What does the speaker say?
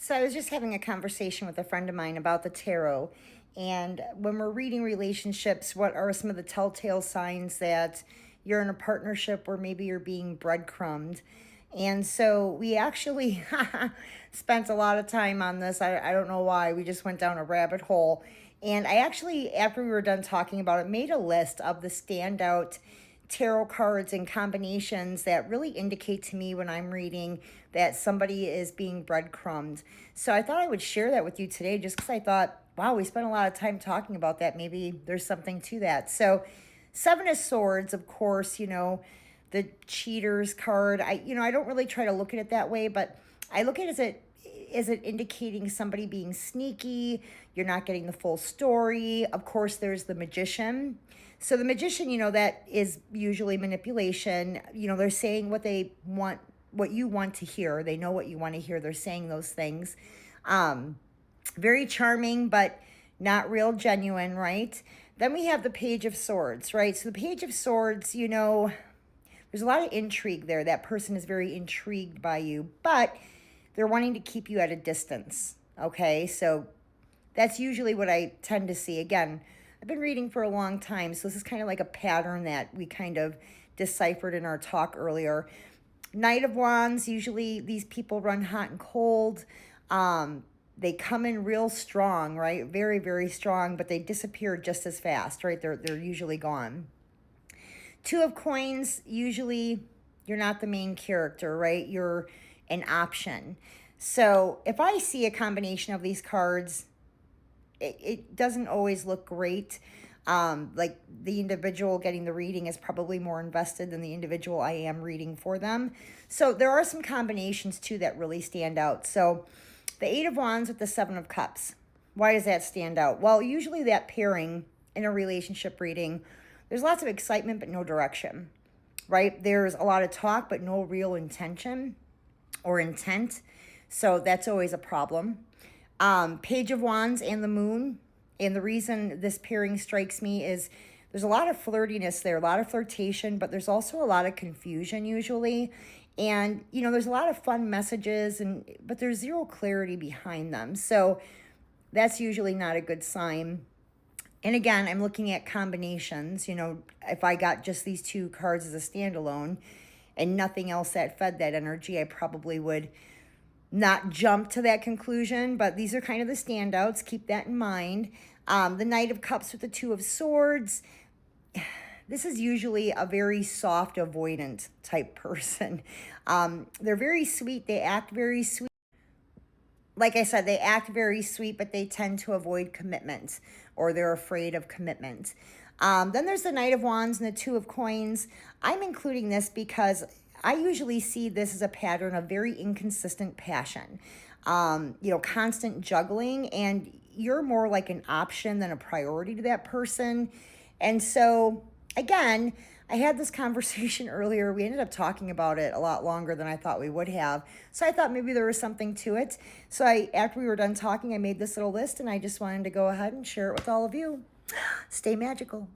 So I was just having a conversation with a friend of mine about the tarot. And when we're reading relationships, what are some of the telltale signs that you're in a partnership or maybe you're being breadcrumbed? And so we actually spent a lot of time on this. I don't know why. We just went down a rabbit hole. And I actually, after we were done talking about it, made a list of the standout tarot cards and combinations that really indicate to me when I'm reading that somebody is being breadcrumbed. So I thought I would share that with you today just because I thought, wow, we spent a lot of time talking about that. Maybe there's something to that. So, Seven of Swords, of course, the cheaters card. I don't really try to look at it that way, but I look at it as it indicating somebody being sneaky. You're not getting the full story. Of course, there's the magician. So the magician, that is usually manipulation. They're saying what they want, what you want to hear. They know what you want to hear. They're saying those things. Very charming, but not real genuine, right? Then we have the Page of Swords, right? So the Page of Swords, there's a lot of intrigue there. That person is very intrigued by you, but they're wanting to keep you at a distance, okay? So that's usually what I tend to see. Again, I've been reading for a long time, so this is kind of like a pattern that we kind of deciphered in our talk earlier. Knight of Wands, usually these people run hot and cold. They come in real strong, right? Very, very strong, but they disappear just as fast, right? They're usually gone. Two of Coins, usually you're not the main character, right? You're an option. So if I see a combination of these cards, it doesn't always look great. Like the individual getting the reading is probably more invested than the individual I am reading for them. So there are some combinations too that really stand out. So the Eight of Wands with the Seven of Cups. Why does that stand out? Well, usually that pairing in a relationship reading, there's lots of excitement but no direction, right? There's a lot of talk but no real intention or intent. So that's always a problem. Page of Wands and the Moon. And the reason this pairing strikes me is there's a lot of flirtiness there, a lot of flirtation, but there's also a lot of confusion usually. And, there's a lot of fun messages, but there's zero clarity behind them. So that's usually not a good sign. And again, I'm looking at combinations. If I got just these two cards as a standalone and nothing else that fed that energy, I probably would not jump to that conclusion, but these are kind of the standouts. Keep that in mind. The Knight of Cups with the Two of Swords. This is usually a very soft, avoidant type person. They're very sweet. They act very sweet. Like I said, they act very sweet, but they tend to avoid commitment or they're afraid of commitment. Then there's the Knight of Wands and the Two of Coins. I'm including this because I usually see this as a pattern of very inconsistent passion, constant juggling, and you're more like an option than a priority to that person. And so, again, I had this conversation earlier. We ended up talking about it a lot longer than I thought we would have. So I thought maybe there was something to it. So after we were done talking, I made this little list, and I just wanted to go ahead and share it with all of you. Stay magical.